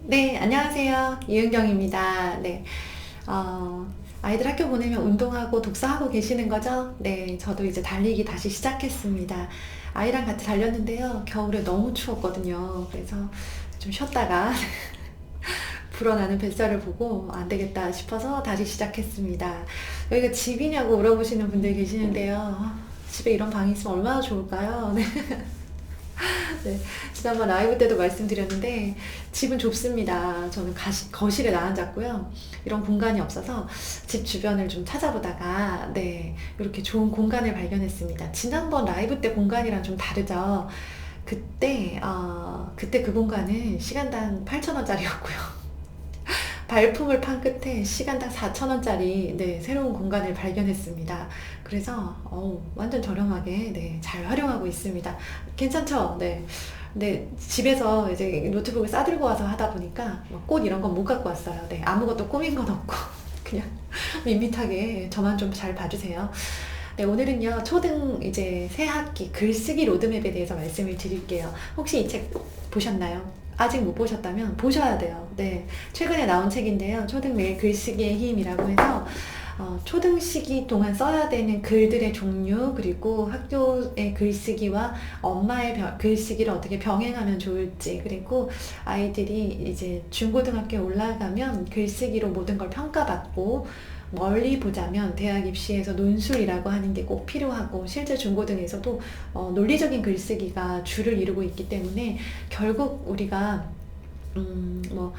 네, 안녕하세요. 이은경입니다. 네, 아이들 학교 보내면 운동하고 독서하고 계시는 거죠? 네, 저도 이제 달리기 다시 시작했습니다. 아이랑 같이 달렸는데요. 겨울에 너무 추웠거든요. 그래서 좀 쉬었다가 불어나는 뱃살을 보고 안 되겠다 싶어서 다시 시작했습니다. 여기가 집이냐고 물어보시는 분들 계시는데요. 집에 이런 방이 있으면 얼마나 좋을까요? 네. 네, 지난번 라이브 때도 말씀드렸는데 집은 좁습니다. 저는 거실에 나앉았고요. 이런 공간이 없어서 집 주변을 좀 찾아보다가 네, 이렇게 좋은 공간을 발견했습니다. 지난번 라이브 때 공간이랑 좀 다르죠. 그때 그 공간은 시간당 8,000원짜리였고요. 발품을 판 끝에 시간당 4,000원짜리 네, 새로운 공간을 발견했습니다. 그래서 완전 저렴하게 네, 잘 활용하고 있습니다. 괜찮죠? 네. 근데 집에서 이제 노트북을 싸들고 와서 하다 보니까 뭐꽃 이런 건 못 갖고 왔어요. 네, 아무것도 꾸민 건 없고 그냥 밋밋하게 저만 좀 잘 봐주세요. 네, 오늘은요, 초등 이제 새 학기 글쓰기 로드맵에 대해서 말씀을 드릴게요. 혹시 이 책 보셨나요? 아직 못 보셨다면 보셔야 돼요. 네, 최근에 나온 책인데요. 초등 매일 글쓰기의 힘이라고 해서 초등 시기 동안 써야 되는 글들의 종류, 그리고 학교의 글쓰기와 엄마의 글쓰기를 어떻게 병행하면 좋을지, 그리고 아이들이 이제 중고등학교에 올라가면 글쓰기로 모든 걸 평가받고 멀리 보자면 대학 입시에서 논술이라고 하는 게 꼭 필요하고, 실제 중고등에서도 논리적인 글쓰기가 주를 이루고 있기 때문에 결국 우리가 뭐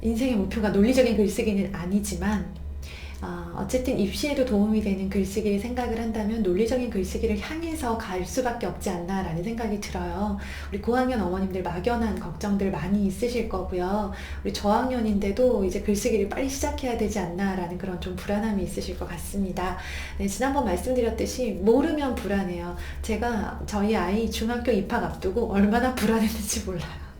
인생의 목표가 논리적인 글쓰기는 아니지만 어쨌든 입시에도 도움이 되는 글쓰기를 생각을 한다면 논리적인 글쓰기를 향해서 갈 수밖에 없지 않나라는 생각이 들어요. 우리 고학년 어머님들 막연한 걱정들 많이 있으실 거고요. 우리 저학년인데도 이제 글쓰기를 빨리 시작해야 되지 않나라는 그런 좀 불안함이 있으실 것 같습니다. 네, 지난번 말씀드렸듯이 모르면 불안해요. 제가 저희 아이 중학교 입학 앞두고 얼마나 불안했는지 몰라요.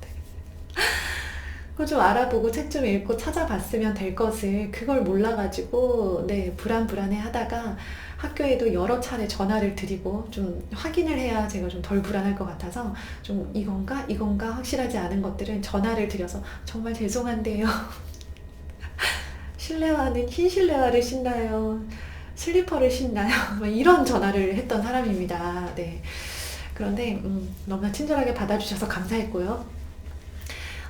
그거 좀 알아보고 책 좀 읽고 찾아봤으면 될 것을 그걸 몰라가지고 네, 불안해 하다가 학교에도 여러 차례 전화를 드리고 좀 확인을 해야 제가 좀 덜 불안할 것 같아서 좀 이건가 확실하지 않은 것들은 전화를 드려서 정말 죄송한데요. 실내화는 흰 실내화를 신나요? 슬리퍼를 신나요? 뭐 이런 전화를 했던 사람입니다. 네. 그런데 너무나 친절하게 받아주셔서 감사했고요.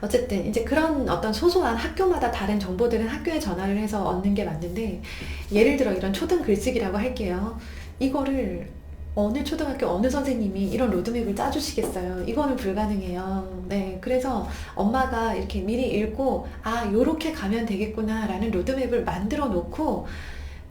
어쨌든 이제 그런 어떤 소소한 학교마다 다른 정보들은 학교에 전화를 해서 얻는 게 맞는데, 예를 들어 이런 초등 글쓰기라고 할게요. 이거를 어느 초등학교 어느 선생님이 이런 로드맵을 짜주시겠어요? 이거는 불가능해요. 네, 그래서 엄마가 이렇게 미리 읽고 요렇게 가면 되겠구나 라는 로드맵을 만들어 놓고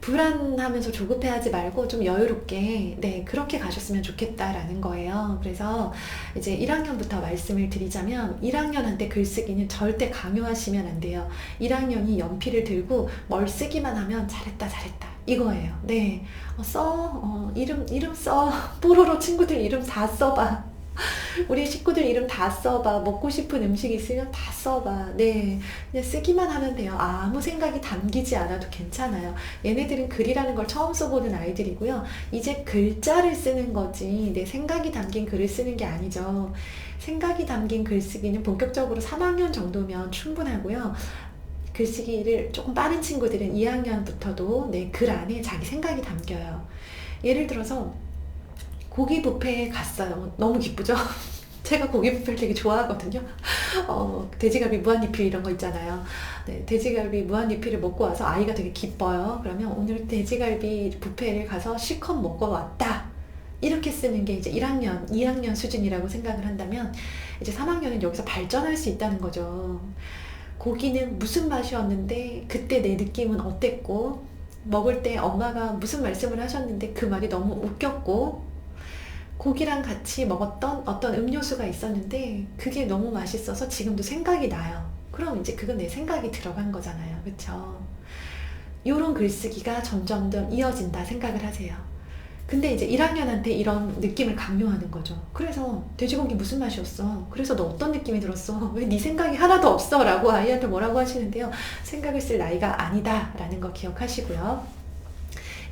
불안하면서 조급해하지 말고 좀 여유롭게 네, 그렇게 가셨으면 좋겠다라는 거예요. 그래서 이제 1학년부터 말씀을 드리자면 1학년한테 글쓰기는 절대 강요하시면 안 돼요. 1학년이 연필을 들고 뭘 쓰기만 하면 잘했다 잘했다 이거예요. 네, 이름 써. 뽀로로 친구들 이름 다 써봐. 우리 식구들 이름 다 써봐. 먹고 싶은 음식 있으면 다 써봐. 네. 그냥 쓰기만 하면 돼요. 아무 생각이 담기지 않아도 괜찮아요. 얘네들은 글이라는 걸 처음 써보는 아이들이고요. 이제 글자를 쓰는 거지, 내 생각이 담긴 글을 쓰는 게 아니죠. 생각이 담긴 글쓰기는 본격적으로 3학년 정도면 충분하고요. 글쓰기를 조금 빠른 친구들은 2학년부터도 네, 글 안에 자기 생각이 담겨요. 예를 들어서 고기 뷔페에 갔어요. 너무 기쁘죠? 제가 고기 뷔페를 되게 좋아하거든요. 돼지갈비 무한리필 이런 거 있잖아요. 네, 돼지갈비 무한리필을 먹고 와서 아이가 되게 기뻐요. 그러면 오늘 돼지갈비 뷔페를 가서 실컷 먹고 왔다. 이렇게 쓰는 게 이제 1학년, 2학년 수준이라고 생각을 한다면, 이제 3학년은 여기서 발전할 수 있다는 거죠. 고기는 무슨 맛이었는데 그때 내 느낌은 어땠고, 먹을 때 엄마가 무슨 말씀을 하셨는데 그 말이 너무 웃겼고, 고기랑 같이 먹었던 어떤 음료수가 있었는데 그게 너무 맛있어서 지금도 생각이 나요. 그럼 이제 그건 내 생각이 들어간 거잖아요. 그쵸? 요런 글쓰기가 점점 더 이어진다 생각을 하세요. 근데 이제 1학년한테 이런 느낌을 강요하는 거죠. 그래서 돼지고기 무슨 맛이었어? 그래서 너 어떤 느낌이 들었어? 왜 네 생각이 하나도 없어? 라고 아이한테 뭐라고 하시는데요. 생각을 쓸 나이가 아니다 라는 거 기억하시고요.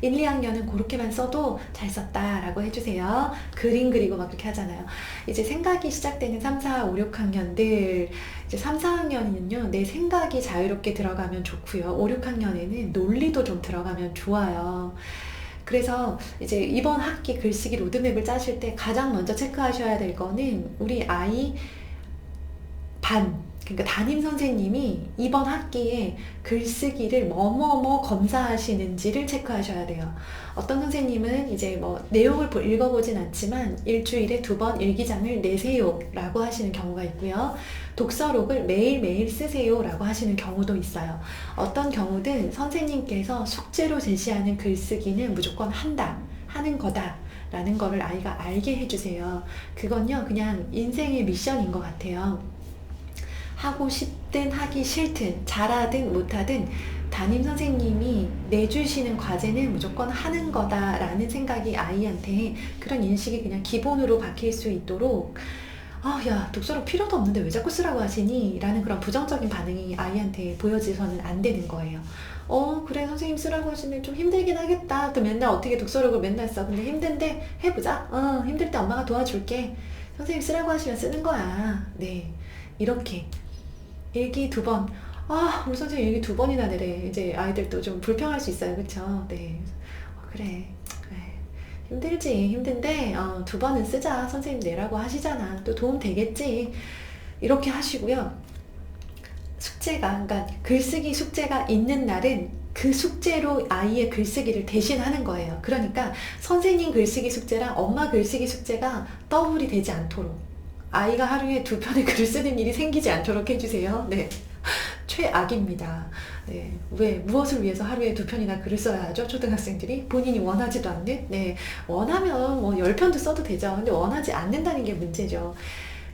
1, 2학년은 그렇게만 써도 잘 썼다라고 해주세요. 그림 그리고 막 그렇게 하잖아요. 이제 생각이 시작되는 3, 4, 5, 6학년들, 이제 3, 4학년은요, 내 생각이 자유롭게 들어가면 좋고요. 5, 6학년에는 논리도 좀 들어가면 좋아요. 그래서 이제 이번 학기 글쓰기 로드맵을 짜실 때 가장 먼저 체크하셔야 될 거는 우리 아이 그러니까 담임 선생님이 이번 학기에 글쓰기를 뭐뭐뭐 검사하시는지를 체크하셔야 돼요. 어떤 선생님은 이제 뭐 내용을 읽어보진 않지만 일주일에 2번 일기장을 내세요 라고 하시는 경우가 있고요. 독서록을 매일매일 쓰세요 라고 하시는 경우도 있어요. 어떤 경우든 선생님께서 숙제로 제시하는 글쓰기는 무조건 하는 거다 라는 거를 아이가 알게 해주세요. 그건요, 그냥 인생의 미션인 것 같아요. 하고 싶든 하기 싫든 잘하든 못하든 담임 선생님이 내주시는 과제는 무조건 하는 거다라는 생각이 아이한테, 그런 인식이 그냥 기본으로 박힐 수 있도록, 야, 독서록 필요도 없는데 왜 자꾸 쓰라고 하시니? 라는 그런 부정적인 반응이 아이한테 보여지서는 안 되는 거예요. 그래, 선생님 쓰라고 하시면 좀 힘들긴 하겠다. 그 맨날 어떻게 독서록을 맨날 써. 근데 힘든데 해보자. 힘들 때 엄마가 도와줄게. 선생님 쓰라고 하시면 쓰는 거야. 네, 이렇게 일기 2번. 우리 선생님 일기 2번이나 내래. 이제 아이들도 좀 불평할 수 있어요. 그쵸? 네. 그래. 힘들지. 힘든데 2번은 쓰자. 선생님 내라고 하시잖아. 또 도움 되겠지. 이렇게 하시고요. 그러니까 글쓰기 숙제가 있는 날은 그 숙제로 아이의 글쓰기를 대신하는 거예요. 그러니까 선생님 글쓰기 숙제랑 엄마 글쓰기 숙제가 더블이 되지 않도록, 아이가 하루에 2편의 글을 쓰는 일이 생기지 않도록 해주세요. 네. 최악입니다. 네. 무엇을 위해서 하루에 2편이나 글을 써야 하죠? 초등학생들이 본인이 원하지도 않는. 네. 원하면 뭐 10편도 써도 되죠. 근데 원하지 않는다는 게 문제죠.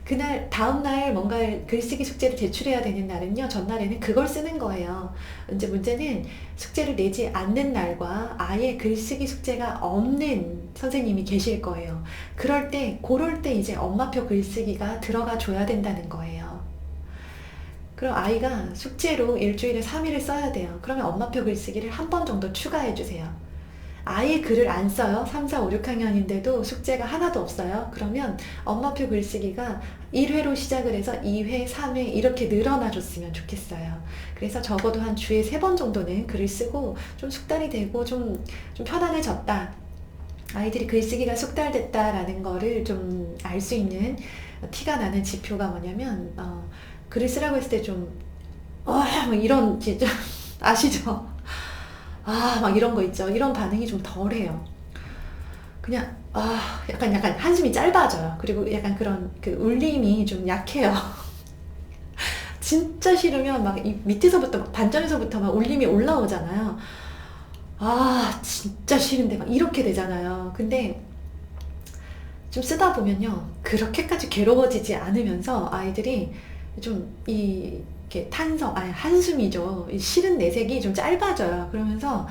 그날 다음날 뭔가 글쓰기 숙제를 제출해야 되는 날은요, 전날에는 그걸 쓰는 거예요. 이제 문제는 숙제를 내지 않는 날과 아예 글쓰기 숙제가 없는 선생님이 계실 거예요. 그럴 때 이제 엄마표 글쓰기가 들어가 줘야 된다는 거예요. 그럼 아이가 숙제로 일주일에 3일을 써야 돼요. 그러면 엄마표 글쓰기를 한 번 정도 추가해 주세요. 아예 글을 안 써요. 3, 4, 5, 6학년인데도 숙제가 하나도 없어요. 그러면 엄마표 글쓰기가 1회로 시작을 해서 2회, 3회 이렇게 늘어나 줬으면 좋겠어요. 그래서 적어도 한 주에 3번 정도는 글을 쓰고 좀 숙달이 되고 좀 편안해졌다, 아이들이 글쓰기가 숙달됐다라는 거를 좀 알 수 있는, 티가 나는 지표가 뭐냐면 글을 쓰라고 했을 때 좀 뭐 이런 진짜 아시죠? 막 이런 거 있죠. 이런 반응이 좀 덜해요. 그냥 약간 한숨이 짧아져요. 그리고 약간 그런 그 울림이 좀 약해요. 진짜 싫으면 막 이 밑에서부터 반전에서부터 막 울림이 올라오잖아요. 진짜 싫은데 막 이렇게 되잖아요. 근데 좀 쓰다 보면요, 그렇게까지 괴로워지지 않으면서 아이들이 좀 이렇게 한숨이죠. 이 싫은 내색이 좀 짧아져요. 그러면서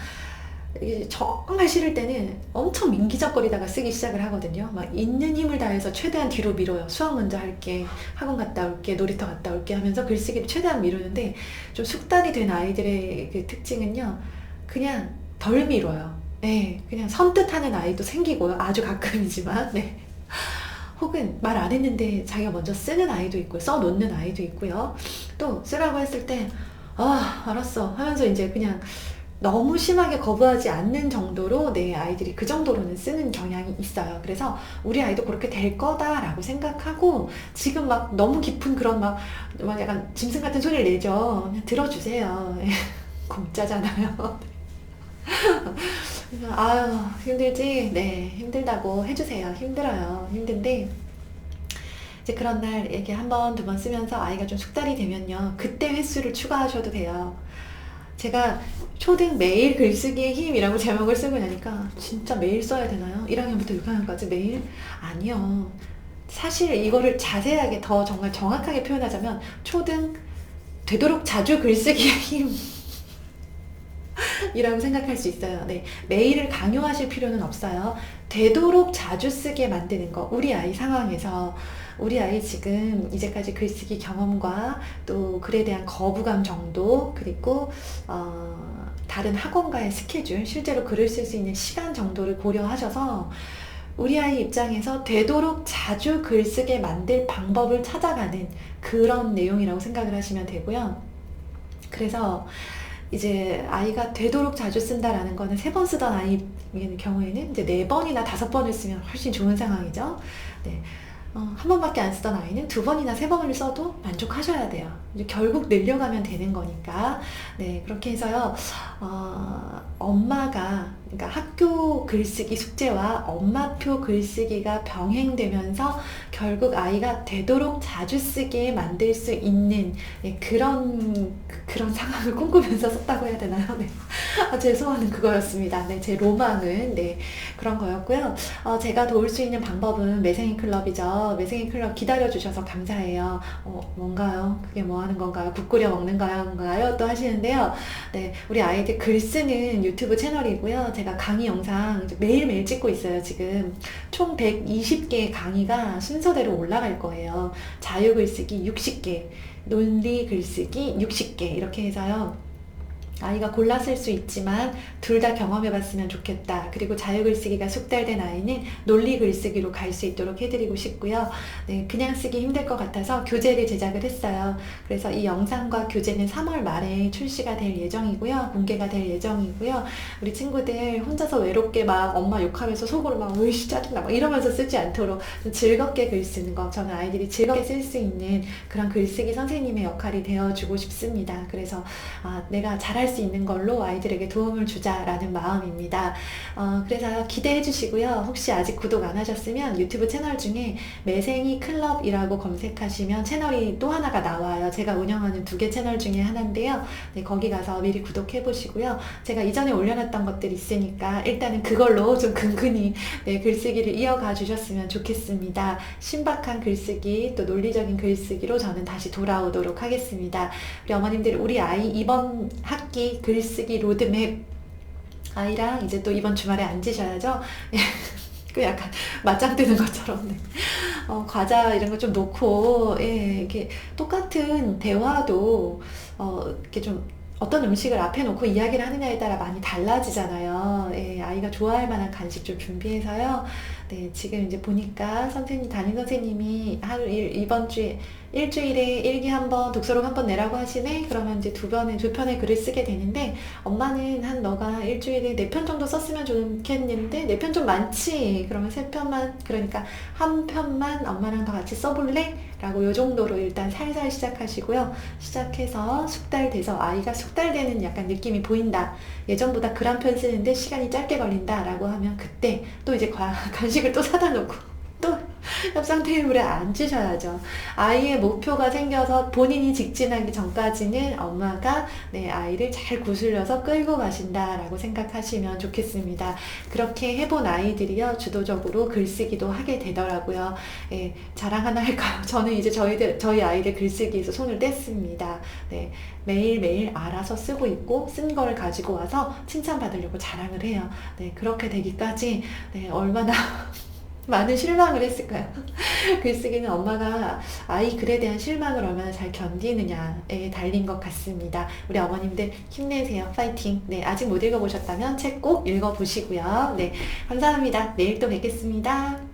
정말 싫을 때는 엄청 민기적거리다가 쓰기 시작을 하거든요. 막 있는 힘을 다해서 최대한 뒤로 밀어요. 수학 먼저 할게, 학원 갔다 올게, 놀이터 갔다 올게 하면서 글쓰기를 최대한 미루는데, 좀 숙달이 된 아이들의 그 특징은요, 그냥 덜 미뤄요. 네, 그냥 선뜻하는 아이도 생기고요. 아주 가끔이지만. 네. 혹은 말 안 했는데 자기가 먼저 쓰는 아이도 있고요. 써놓는 아이도 있고요. 또 쓰라고 했을 때 알았어 하면서 이제 그냥 너무 심하게 거부하지 않는 정도로 내 아이들이 그 정도로는 쓰는 경향이 있어요. 그래서 우리 아이도 그렇게 될 거다라고 생각하고, 지금 막 너무 깊은 그런 막 약간 짐승 같은 소리를 내죠. 그냥 들어주세요. 공짜잖아요. 힘들지? 네, 힘들다고 해주세요. 힘들어요. 힘든데 이제 그런 날 이렇게 한 번, 2번 쓰면서 아이가 좀 숙달이 되면요, 그때 횟수를 추가하셔도 돼요. 제가 초등 매일 글쓰기의 힘이라고 제목을 쓰고 나니까 진짜 매일 써야 되나요? 1학년부터 6학년까지 매일? 아니요. 사실 이거를 자세하게 더 정말 정확하게 표현하자면 초등 되도록 자주 글쓰기의 힘, 이라고 생각할 수 있어요. 네, 매일을 강요하실 필요는 없어요. 되도록 자주 쓰게 만드는 거. 우리 아이 상황에서 우리 아이 지금 이제까지 글쓰기 경험과 또 글에 대한 거부감 정도, 그리고 다른 학원과의 스케줄, 실제로 글을 쓸 수 있는 시간 정도를 고려하셔서 우리 아이 입장에서 되도록 자주 글쓰게 만들 방법을 찾아가는 그런 내용이라고 생각을 하시면 되고요. 그래서 이제 아이가 되도록 자주 쓴다라는 거는 3번 쓰던 아이의 경우에는 이제 4번이나 5번을 쓰면 훨씬 좋은 상황이죠. 네. 한 번밖에 안 쓰던 아이는 2번이나 3번을 써도 만족하셔야 돼요. 이제 결국 늘려가면 되는 거니까. 네, 그렇게 해서요, 엄마가, 그러니까 학교 글쓰기 숙제와 엄마표 글쓰기가 병행되면서 결국 아이가 되도록 자주 쓰게 만들 수 있는, 네, 그런 상황을 꿈꾸면서 썼다고 해야 되나요? 네. 제 소원은 그거였습니다. 네, 제 로망은, 네, 그런 거였고요. 제가 도울 수 있는 방법은 매생이 클럽이죠. 매생이 클럽 기다려주셔서 감사해요. 뭔가요? 그게 뭐 하는 건가요? 국 끓여 먹는 건가요? 또 하시는데요. 네, 우리 아이들 글 쓰는 유튜브 채널이고요. 제가 강의 영상 매일매일 찍고 있어요, 지금. 총 120개의 강의가 순서대로 올라갈 거예요. 자유글쓰기 60개, 논리 글쓰기 60개, 이렇게 해서요. 아이가 골라 쓸 수 있지만 둘 다 경험해 봤으면 좋겠다. 그리고 자유글쓰기가 숙달된 아이는 논리 글쓰기로 갈 수 있도록 해드리고 싶고요. 네, 그냥 쓰기 힘들 것 같아서 교재를 제작을 했어요. 그래서 이 영상과 교재는 3월 말에 출시가 될 예정이고요. 공개가 될 예정이고요. 우리 친구들 혼자서 외롭게 막 엄마 욕하면서 속으로 막 으이씨 짜증나 막 이러면서 쓰지 않도록 좀 즐겁게 글 쓰는 거, 저는 아이들이 즐겁게 쓸 수 있는 그런 글쓰기 선생님의 역할이 되어주고 싶습니다. 그래서 내가 잘할 수 있는 걸로 아이들에게 도움을 주자라는 마음입니다. 그래서 기대해 주시고요. 혹시 아직 구독 안 하셨으면 유튜브 채널 중에 매생이 클럽이라고 검색하시면 채널이 또 하나가 나와요. 제가 운영하는 2개 채널 중에 하나인데요. 네, 거기 가서 미리 구독해 보시고요. 제가 이전에 올려놨던 것들이 있으니까 일단은 그걸로 좀 근근히, 네, 글쓰기를 이어가 주셨으면 좋겠습니다. 신박한 글쓰기, 또 논리적인 글쓰기로 저는 다시 돌아오도록 하겠습니다. 우리 어머님들, 우리 아이 이번 학기 글쓰기 로드맵, 아이랑 이제 또 이번 주말에 앉으셔야죠. 그 약간 맞짱 뜨는 것처럼, 네. 과자 이런 거 좀 놓고, 예, 이렇게 똑같은 대화도 이렇게 좀 어떤 음식을 앞에 놓고 이야기를 하느냐에 따라 많이 달라지잖아요. 예, 아이가 좋아할 만한 간식 좀 준비해서요. 네, 지금 이제 보니까 담임 선생님이 이번 주에 일주일에 일기 한 번, 독서록 한 번 내라고 하시네? 그러면 이제 두 편의 글을 쓰게 되는데, 엄마는 너가 일주일에 4편 정도 썼으면 좋겠는데, 4편 좀 많지? 그러면 3편만, 그러니까 한 편만 엄마랑 더 같이 써볼래? 라고 요 정도로 일단 살살 시작하시고요. 시작해서 숙달돼서 아이가 숙달되는 약간 느낌이 보인다. 예전보다 글 한 편 쓰는데 시간이 짧게 걸린다. 라고 하면 그때 또 이제 간식을 또 사다 놓고 또 협상 테이블에 앉으셔야죠. 아이의 목표가 생겨서 본인이 직진하기 전까지는 엄마가, 네, 아이를 잘 구슬려서 끌고 가신다라고 생각하시면 좋겠습니다. 그렇게 해본 아이들이요, 주도적으로 글쓰기도 하게 되더라고요. 예, 자랑 하나 할까요? 저는 이제 저희 아이들 글쓰기에서 손을 뗐습니다. 네, 매일매일 알아서 쓰고 있고 쓴 걸 가지고 와서 칭찬받으려고 자랑을 해요. 네, 그렇게 되기까지, 네, 얼마나 많은 실망을 했을까요? 글쓰기는 엄마가 아이 글에 대한 실망을 얼마나 잘 견디느냐에 달린 것 같습니다. 우리 어머님들 힘내세요. 파이팅. 네, 아직 못 읽어보셨다면 책 꼭 읽어보시고요. 네, 감사합니다. 내일 또 뵙겠습니다.